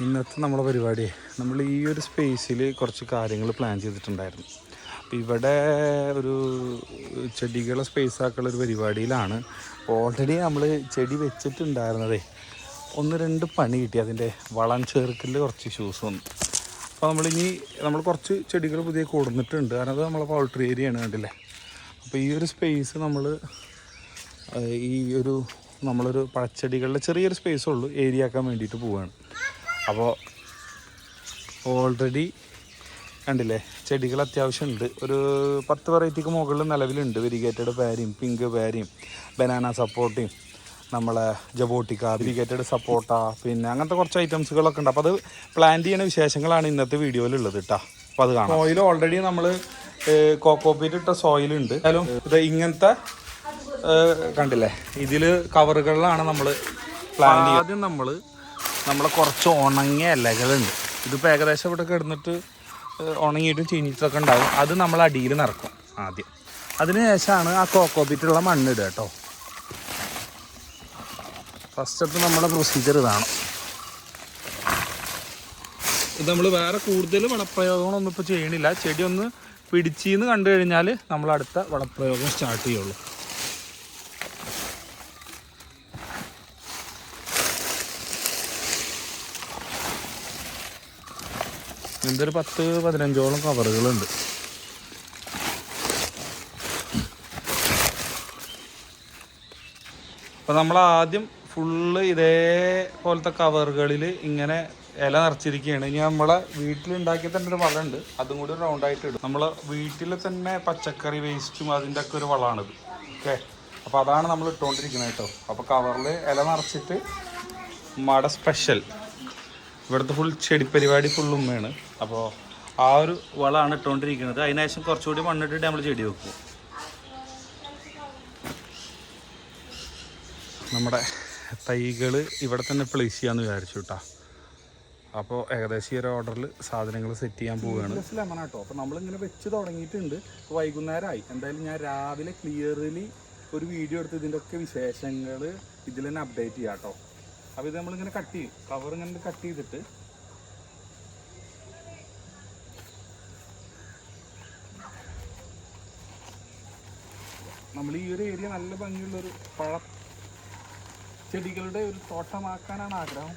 ഇന്നത്തെ നമ്മുടെ പരിപാടി നമ്മൾ ഈ ഒരു സ്പേസിൽ കുറച്ച് കാര്യങ്ങൾ പ്ലാൻ ചെയ്തിട്ടുണ്ടായിരുന്നു. അപ്പോൾ ഇവിടെ ഒരു ചെടികളെ സ്പേസ് ആക്കുള്ള ഒരു പരിപാടിയിലാണ്. ഓൾറെഡി നമ്മൾ ചെടി വെച്ചിട്ടുണ്ടായിരുന്നതേ 1-2 പണി കിട്ടി. അതിൻ്റെ വളം ചേർക്കലിൽ കുറച്ച് ഇഷ്യൂസ് വന്നു. അപ്പോൾ നമ്മൾ കുറച്ച് ചെടികൾ പുതിയ കൊടുന്നിട്ടുണ്ട്. കാരണം അത് നമ്മളെ പൗൾട്രി ഏരിയയാണ്, കണ്ടില്ലേ. അപ്പോൾ ഈ ഒരു സ്പേസ് നമ്മളൊരു പഴച്ചെടികളുടെ ചെറിയൊരു സ്പേസേ ഉള്ളൂ, ഏരിയ ആക്കാൻ വേണ്ടിയിട്ട് പോവുകയാണ്. അപ്പോൾ ഓൾറെഡി കണ്ടില്ലേ, ചെടികൾ അത്യാവശ്യമുണ്ട്. ഒരു 10 വെറൈറ്റിക്ക് മുകളിൽ നിലവിലുണ്ട്. വെരിഗേറ്റഡ് പാരയും, പിങ്ക് പാരയും, ബനാന സപ്പോർട്ടയും, നമ്മളെ ജബോട്ടിക്ക, വെരിഗേറ്റഡ് സപ്പോർട്ട, പിന്നെ അങ്ങനത്തെ കുറച്ച് ഐറ്റംസുകളൊക്കെ ഉണ്ട്. അപ്പോൾ അത് പ്ലാൻ ചെയ്യുന്ന വിശേഷങ്ങളാണ് ഇന്നത്തെ വീഡിയോയിലുള്ളത് കേട്ടോ. അപ്പോൾ അത് കാണാം. സോയിൽ ഓൾറെഡി നമ്മൾ കോക്കോപീറ്റ് ഇട്ട സോയിലുണ്ട്. എന്തായാലും ഇത് ഇങ്ങനത്തെ കണ്ടില്ലേ, ഇതിൽ കവറുകളിലാണ് നമ്മൾ പ്ലാൻ ചെയ്യുന്നത്. ആദ്യം നമ്മളെ കുറച്ച് ഉണങ്ങിയ ഇലകളുണ്ട്. ഇതിപ്പോൾ ഏകദേശം ഇവിടെ കിടന്നിട്ട് ഉണങ്ങിയിട്ടും ചീനിച്ചൊക്കെ ഉണ്ടാവും. അത് നമ്മൾ അടിയിൽ നിറക്കും ആദ്യം. അതിന് ശേഷമാണ് ആ കോക്കോപീറ്റുള്ള മണ്ണിടുക കേട്ടോ. ഫസ്റ്റത്തെ നമ്മുടെ പ്രൊസീജിയർ ഇതാണ്. ഇത് നമ്മൾ വേറെ കൂടുതൽ വളപ്രയോഗങ്ങളൊന്നും ഇപ്പോൾ ചെയ്യണില്ല. ചെടി ഒന്ന് പിടിച്ചെന്ന് കണ്ടു കഴിഞ്ഞാൽ നമ്മൾ അടുത്ത വളപ്രയോഗം സ്റ്റാർട്ട് ചെയ്യുള്ളൂ. എന്തൊരു 10-15ഓളം കവറുകളുണ്ട്. അപ്പോൾ നമ്മൾ ആദ്യം ഫുള്ള് ഇതേപോലത്തെ കവറുകളിൽ ഇങ്ങനെ ഇല നിറച്ചിരിക്കുകയാണ്. ഇനി നമ്മളെ വീട്ടിലുണ്ടാക്കിയ തന്നെ ഒരു വളമുണ്ട്, അതും കൂടി റൗണ്ടായിട്ട് ഇടും. നമ്മൾ വീട്ടിൽ തന്നെ പച്ചക്കറി വേസ്റ്റും അതിൻ്റെ ഒക്കെ ഒരു വളമാണിത്. ഓക്കെ, അപ്പോൾ അതാണ് നമ്മൾ ഇട്ടുകൊണ്ടിരിക്കുന്നത് കേട്ടോ. അപ്പോൾ കവറിൽ ഇല നിറച്ചിട്ട് മട സ്പെഷ്യൽ ഇവിടുത്തെ ഫുൾ ചെടി പരിപാടി ഫുൾ ഉമ്മയാണ്. അപ്പോൾ ആ ഒരു വളമാണ് ഇട്ടുകൊണ്ടിരിക്കുന്നത്. അതിനുശേഷം കുറച്ചുകൂടി മണ്ണിട്ടിട്ട് നമ്മൾ ചെടി വെക്കും. നമ്മുടെ തൈകൾ ഇവിടെ തന്നെ പ്ലേസ് ചെയ്യാമെന്ന് വിചാരിച്ചു കേട്ടോ. അപ്പോൾ ഏകദേശം ഈ ഒരു ഓർഡറിൽ സാധനങ്ങൾ സെറ്റ് ചെയ്യാൻ പോവുകയാണ്. ലെമൺ കേട്ടോ. അപ്പോൾ നമ്മളിങ്ങനെ വെച്ച് തുടങ്ങിയിട്ടുണ്ട്. വൈകുന്നേരമായി. എന്തായാലും ഞാൻ രാവിലെ ക്ലിയർലി ഒരു വീഡിയോ എടുത്ത് ഇതിൻ്റെ ഒക്കെ വിശേഷങ്ങൾ ഇതിൽ തന്നെ അപ്ഡേറ്റ് ചെയ്യാം കേട്ടോ. അപ്പോൾ ഇത് നമ്മളിങ്ങനെ കട്ട് ചെയ്യും. കവർ ഇങ്ങനെ കട്ട് ചെയ്തിട്ട് നമ്മൾ ഈ ഒരു ഏരിയ നല്ല ഭംഗിയുള്ളൊരു ചെടികളുടെ ഒരു തോട്ടമാക്കാനാണ് ആഗ്രഹം.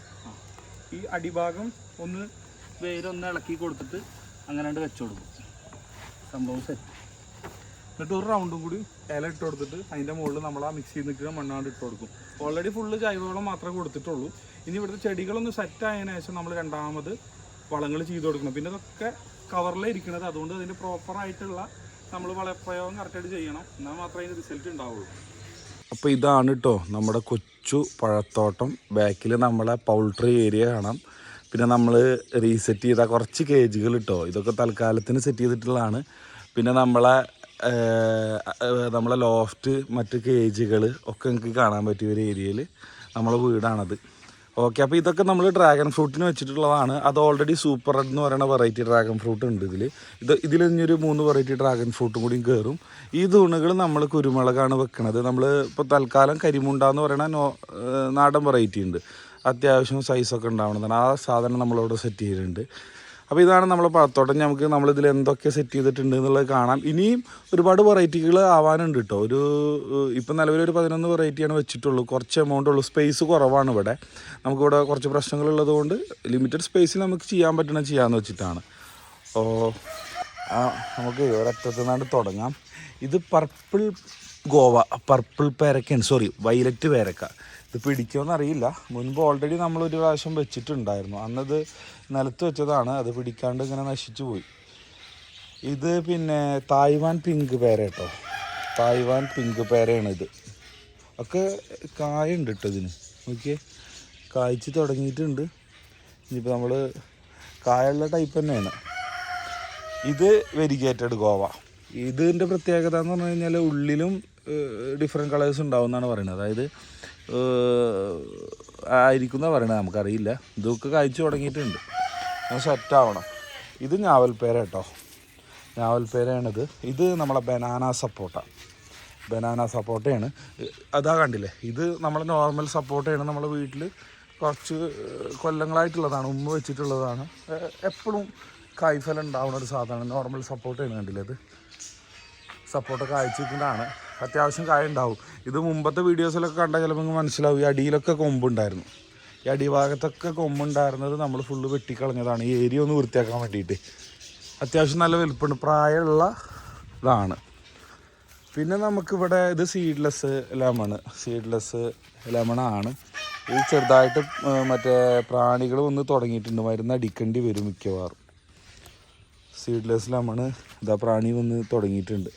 ഈ അടിഭാഗം ഒന്ന് വേരൊന്ന് ഇളക്കി കൊടുത്തിട്ട് അങ്ങനെ വെച്ചു കൊടുക്കും. സംഭവം സെറ്റ്. എന്നിട്ട് ഒരു റൗണ്ടും കൂടി ഇല ഇട്ട് കൊടുത്തിട്ട് അതിൻ്റെ മുകളിൽ നമ്മൾ ആ മിക്സ് ചെയ്ത് നിൽക്കുന്ന മണ്ണാണ്ട് ഇട്ട് കൊടുക്കും. ഓൾറെഡി ഫുള്ള് ജൈവവളം മാത്രമേ കൊടുത്തിട്ടുള്ളൂ. ഇനി ഇവിടുത്തെ ചെടികളൊന്ന് സെറ്റ് ആയതിനു ശേഷം നമ്മൾ രണ്ടാമത് വളങ്ങൾ ചെയ്ത് കൊടുക്കണം. പിന്നെ ഇതൊക്കെ കവറിലേ ഇരിക്കുന്നത്, അതുകൊണ്ട് അതിൻ്റെ പ്രോപ്പറായിട്ടുള്ള നമ്മൾ വളപ്രയോഗം കറക്റ്റായിട്ട് ചെയ്യണം. എന്നാൽ മാത്രമേ അതിന് റിസൾട്ട് ഉണ്ടാവുള്ളൂ. അപ്പോൾ ഇതാണ് കേട്ടോ നമ്മുടെ കൊച്ചു പഴത്തോട്ടം. ബാക്കിൽ നമ്മളെ പൗൾട്രി ഏരിയ കാണാം. പിന്നെ നമ്മൾ റീസെറ്റ് ചെയ്ത കുറച്ച് കേജുകൾ കേട്ടോ. ഇതൊക്കെ തൽക്കാലത്തിന് സെറ്റ് ചെയ്തിട്ടുള്ളതാണ്. പിന്നെ നമ്മളെ ലോഫ്റ്റ്, മറ്റ് കേജുകൾ ഒക്കെ നിങ്ങൾക്ക് കാണാൻ പറ്റിയ ഒരു ഏരിയയിൽ നമ്മളെ വീടാണത്. ഓക്കെ, അപ്പോൾ ഇതൊക്കെ നമ്മൾ ഡ്രാഗൺ ഫ്രൂട്ടിന് വെച്ചിട്ടുള്ളതാണ്. അത് ഓൾറെഡി സൂപ്പർ റെഡ് എന്ന് പറയുന്ന വെറൈറ്റി ഡ്രാഗൺ ഫ്രൂട്ട് ഉണ്ട് ഇതിൽ ഇനിയൊരു 3 വെറൈറ്റി ഡ്രാഗൺ ഫ്രൂട്ടും കൂടി കയറും. ഈ തൂണുകൾ നമ്മൾ കുരുമുളകാണ് വെക്കുന്നത്. നമ്മൾ ഇപ്പോൾ തൽക്കാലം കരിമുണ്ടാന്ന് പറയുന്ന നാടൻ വെറൈറ്റി ഉണ്ട്, അത്യാവശ്യം സൈസൊക്കെ ഉണ്ടാവുന്നതാണ്. ആ സാധനം നമ്മളവിടെ സെറ്റ് ചെയ്തിട്ടുണ്ട്. അപ്പോൾ ഇതാണ് നമ്മൾ പഴത്തോട്ടം. നമ്മളിതിൽ എന്തൊക്കെ സെറ്റ് ചെയ്തിട്ടുണ്ട് എന്നുള്ളത് കാണാം. ഇനിയും ഒരുപാട് വെറൈറ്റികൾ ആവാനുണ്ട് കേട്ടോ. ഇപ്പം നിലവിലൊരു 11 വെറൈറ്റിയാണ് വെച്ചിട്ടുള്ളൂ. കുറച്ച് എമൗണ്ട് ഉള്ളൂ, സ്പേസ് കുറവാണ് ഇവിടെ. നമുക്കിവിടെ കുറച്ച് പ്രശ്നങ്ങളുള്ളത് കൊണ്ട് ലിമിറ്റഡ് സ്പേസിൽ നമുക്ക് ചെയ്യാൻ ചെയ്യാമെന്ന് വെച്ചിട്ടാണ്. നമുക്ക് ഒരറ്റത്തു നിന്നാണ്ട് തുടങ്ങാം. ഇത് പർപ്പിൾ പേരക്കയാണ്, വയലറ്റ് പേരക്ക. ഇത് പിടിക്കുമെന്നറിയില്ല. മുൻപ് ഓൾറെഡി നമ്മളൊരു പ്രാവശ്യം വെച്ചിട്ടുണ്ടായിരുന്നു. അന്നത് നിലത്ത് വെച്ചതാണ്, അത് പിടിക്കാണ്ട് ഇങ്ങനെ നശിച്ചു പോയി. ഇത് പിന്നെ തായ്വാൻ പിങ്ക് പേര കേട്ടോ. തായ്വാൻ പിങ്ക് പേരയാണ് ഇത്. ഒക്കെ കായുണ്ട് കേട്ടോ ഇതിന്. നോക്കിയേ, കായ്ച്ച് തുടങ്ങിയിട്ടുണ്ട്. ഇനിയിപ്പോൾ നമ്മൾ കായുള്ള ടൈപ്പ് തന്നെയാണ്. ഇത് വെരിഗേറ്റഡ് ഗോവ. ഇതിൻ്റെ പ്രത്യേകത എന്ന് പറഞ്ഞു കഴിഞ്ഞാൽ ഉള്ളിലും ഡിഫറെൻറ്റ് കളേഴ്സ് ഉണ്ടാവും എന്നാണ് പറയുന്നത്. അതായത് ആയിരിക്കുന്ന പറയണത്, നമുക്കറിയില്ല. ഇതൊക്കെ കഴിച്ചു തുടങ്ങിയിട്ടുണ്ട്, സെറ്റാവണം. ഇത് ഞാവൽപ്പേര കേട്ടോ. ഞാവൽപ്പേരയാണിത്. ഇത് നമ്മളെ ബനാന സപ്പോട്ടയാണ്. അതാ കണ്ടില്ലേ, ഇത് നമ്മളെ നോർമൽ സപ്പോട്ടയാണ്. നമ്മളെ വീട്ടിൽ കുറച്ച് കൊല്ലങ്ങളായിട്ടുള്ളതാണ്, ഉമ്മ വെച്ചിട്ടുള്ളതാണ്. എപ്പോഴും കായ്ഫലം ഉണ്ടാവുന്ന ഒരു സാധനമാണ്. നോർമൽ സപ്പോർട്ട് ചെയ്യുന്ന കണ്ടില്ലേ, അത് സപ്പോർട്ടൊക്കെ അയച്ചിട്ടുണ്ടാണ്. അത്യാവശ്യം കായ ഉണ്ടാവും. ഇത് മുമ്പത്തെ വീഡിയോസിലൊക്കെ കണ്ടാൽ ചിലപ്പോൾ നിങ്ങൾക്ക് മനസ്സിലാവും. ഈ അടിയിലൊക്കെ കൊമ്പുണ്ടായിരുന്നു. ഈ അടിഭാഗത്തൊക്കെ കൊമ്പുണ്ടായിരുന്നത് നമ്മൾ ഫുള്ള് വെട്ടിക്കളഞ്ഞതാണ്, ഈ ഏരിയ ഒന്ന് വൃത്തിയാക്കാൻ വേണ്ടിയിട്ട്. അത്യാവശ്യം നല്ല വലുപ്പമുണ്ട്, പ്രായമുള്ള ഇതാണ്. പിന്നെ നമുക്കിവിടെ ഇത് സീഡ്ലെസ് ലെമണാണ്. ഇത് ചെറുതായിട്ട് മറ്റേ പ്രാണികൾ വന്ന് തുടങ്ങിയിട്ടുണ്ട്, മരുന്ന് അടിക്കേണ്ടി വരും മിക്കവാറും. സീഡ്ലെസ് ലെമണ് ഇതാ പ്രാണി വന്ന് തുടങ്ങിയിട്ടുണ്ട്.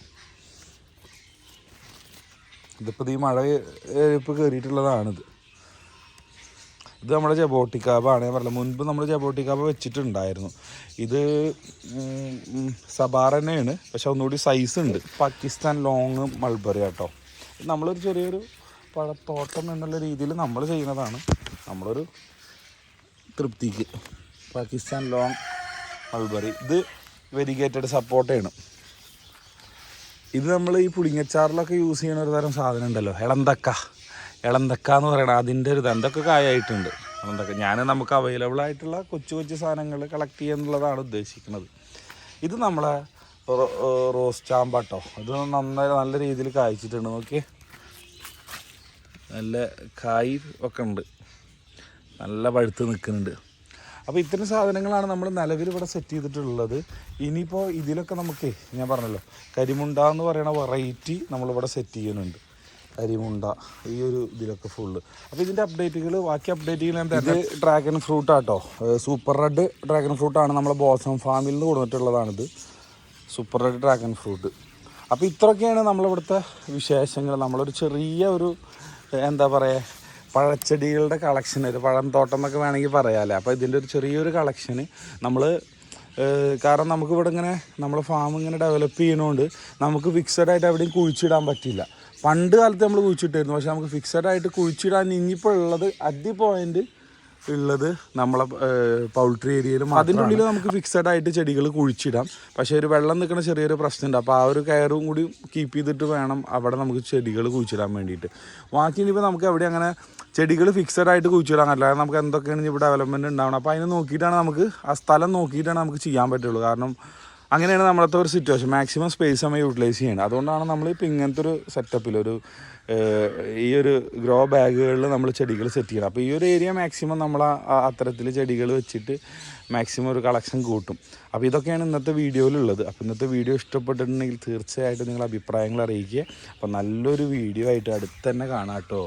ഇതിപ്പോൾ ഈ മഴ ഇപ്പോൾ കയറിയിട്ടുള്ളതാണിത്. ഇത് നമ്മുടെ ജബോട്ടിക്കാബാണ്. ഞാൻ പറഞ്ഞില്ല, മുൻപ് നമ്മൾ ജബോട്ടിക്കാബ വെച്ചിട്ടുണ്ടായിരുന്നു. ഇത് സബാർ തന്നെയാണ്, പക്ഷെ ഒന്നുകൂടി സൈസ് ഉണ്ട്. പാകിസ്ഥാൻ ലോങ് മൾബറി കേട്ടോ. നമ്മളൊരു ചെറിയൊരു പഴത്തോട്ടം എന്നുള്ള രീതിയിൽ നമ്മൾ ചെയ്യുന്നതാണ്, നമ്മളൊരു തൃപ്തിക്ക്. പാകിസ്ഥാൻ ലോങ് മൾബറി ഇത് വെരിഗേറ്റഡ് സപ്പോർട്ടയാണ്. ഇത് നമ്മൾ ഈ പുളിങ്ങച്ചാറിലൊക്കെ യൂസ് ചെയ്യുന്ന ഒരു തരം സാധനം ഉണ്ടല്ലോ, ഇളന്തക്ക എന്ന് പറയണത്. അതിൻ്റെ ഒരു എന്തൊക്കെ കായായിട്ടുണ്ട് ഇളന്തക്ക. നമുക്ക് അവൈലബിൾ ആയിട്ടുള്ള കൊച്ചു സാധനങ്ങൾ കളക്ട് ചെയ്യുന്നുള്ളതാണ് ഉദ്ദേശിക്കുന്നത്. ഇത് നമ്മളെ റോസ് ചാമ്പാട്ടോ. ഇത് നല്ല രീതിയിൽ കായ്ച്ചിട്ടുണ്ട്. നോക്കിയേ, നല്ല കായ് ഒക്കെ ഉണ്ട്, നല്ല പഴുത്ത് നിൽക്കുന്നുണ്ട്. അപ്പോൾ ഇത്തരം സാധനങ്ങളാണ് നമ്മൾ നിലവിൽ ഇവിടെ സെറ്റ് ചെയ്തിട്ടുള്ളത്. ഇനിയിപ്പോൾ ഇതിലൊക്കെ നമുക്ക് ഞാൻ പറഞ്ഞല്ലോ കരിമുണ്ട എന്ന് പറയുന്ന വെറൈറ്റി നമ്മളിവിടെ സെറ്റ് ചെയ്യുന്നുണ്ട്. കരിമുണ്ട ഈ ഒരു ഇതിലൊക്കെ ഫുള്ള്. അപ്പോൾ ഇതിൻ്റെ അപ്ഡേറ്റുകൾ, ബാക്കി അപ്ഡേറ്റുകൾ ഞാൻ തന്നെ. ഡ്രാഗൺ ഫ്രൂട്ടാട്ടോ, സൂപ്പർ റെഡ് ഡ്രാഗൺ ഫ്രൂട്ടാണ്. നമ്മളെ ബോസം ഫാമിൽ നിന്ന് കൊടുത്തിട്ടുള്ളതാണിത്, സൂപ്പർ റെഡ് ഡ്രാഗൺ ഫ്രൂട്ട്. അപ്പോൾ ഇത്രയൊക്കെയാണ് നമ്മളിവിടുത്തെ വിശേഷങ്ങൾ. നമ്മളൊരു ചെറിയ ഒരു എന്താ പറയുക, പഴച്ചെടികളുടെ കളക്ഷൻ, ഒരു പഴം തോട്ടം എന്നൊക്കെ വേണമെങ്കിൽ പറയാമല്ലേ. അപ്പോൾ ഇതിൻ്റെ ഒരു ചെറിയൊരു കളക്ഷന് നമ്മൾ, കാരണം നമുക്കിവിടെ ഇങ്ങനെ നമ്മൾ ഫാം ഇങ്ങനെ ഡെവലപ്പ് ചെയ്യുന്നതുകൊണ്ട് നമുക്ക് ഫിക്സഡ് ആയിട്ട് എവിടെയും കുഴിച്ചിടാൻ പറ്റില്ല. പണ്ട് കാലത്ത് നമ്മൾ കുഴിച്ചിട്ടായിരുന്നു, പക്ഷെ നമുക്ക് ഫിക്സഡ് ആയിട്ട് കുഴിച്ചിടാൻ ഇനിയിപ്പോൾ ഉള്ളത് അറ്റ് പോയിന്റ് ഉള്ളത് നമ്മളെ പൗൾട്രി ഏരിയയിൽ. അതിൻ്റെ ഉള്ളിൽ നമുക്ക് ഫിക്സഡ് ആയിട്ട് ചെടികൾ കുഴിച്ചിടാം. പക്ഷേ ഒരു വെള്ളം നിൽക്കുന്ന ചെറിയൊരു പ്രശ്നമുണ്ട്. അപ്പോൾ ആ ഒരു കെയറും കൂടി കീപ്പ് ചെയ്തിട്ട് വേണം അവിടെ നമുക്ക് ചെടികൾ കുഴിച്ചിടാൻ വേണ്ടിയിട്ട്. ബാക്കി ഇനിയിപ്പോൾ നമുക്ക് എവിടെ അങ്ങനെ ചെടികൾ ഫിക്സഡ് ആയിട്ട് കുഴിച്ചിടാൻ പറ്റില്ല. കാരണം നമുക്ക് എന്തൊക്കെയാണ് ഇവിടെ ഡെവലപ്മെൻറ്റ് ഉണ്ടാവണം. അപ്പോൾ അതിന് നോക്കിയിട്ടാണ് നമുക്ക്, ആ സ്ഥലം നോക്കിയിട്ടാണ് നമുക്ക് ചെയ്യാൻ പറ്റുള്ളൂ. കാരണം അങ്ങനെയാണ് നമ്മളത്തെ ഒരു സിറ്റുവേഷൻ. മാക്സിമം സ്പേസ് നമ്മൾ യൂട്ടിലൈസ് ചെയ്യണം. അതുകൊണ്ടാണ് നമ്മളിപ്പോൾ ഇങ്ങനത്തെ ഒരു സെറ്റപ്പിൽ ഈ ഒരു ഗ്രോ ബാഗുകളിൽ നമ്മൾ ചെടികൾ സെറ്റ് ചെയ്യണം. അപ്പോൾ ഈ ഒരു ഏരിയ മാക്സിമം നമ്മൾ അത്തരത്തിൽ ചെടികൾ വെച്ചിട്ട് മാക്സിമം ഒരു കളക്ഷൻ കൂട്ടും. അപ്പോൾ ഇതൊക്കെയാണ് ഇന്നത്തെ വീഡിയോയിലുള്ളത്. അപ്പോൾ ഇന്നത്തെ വീഡിയോ ഇഷ്ടപ്പെട്ടിട്ടുണ്ടെങ്കിൽ തീർച്ചയായിട്ടും നിങ്ങൾ അഭിപ്രായങ്ങൾ അറിയിക്കുക. അപ്പോൾ നല്ലൊരു വീഡിയോ ആയിട്ട് അടുത്ത് തന്നെ കാണാം കേട്ടോ.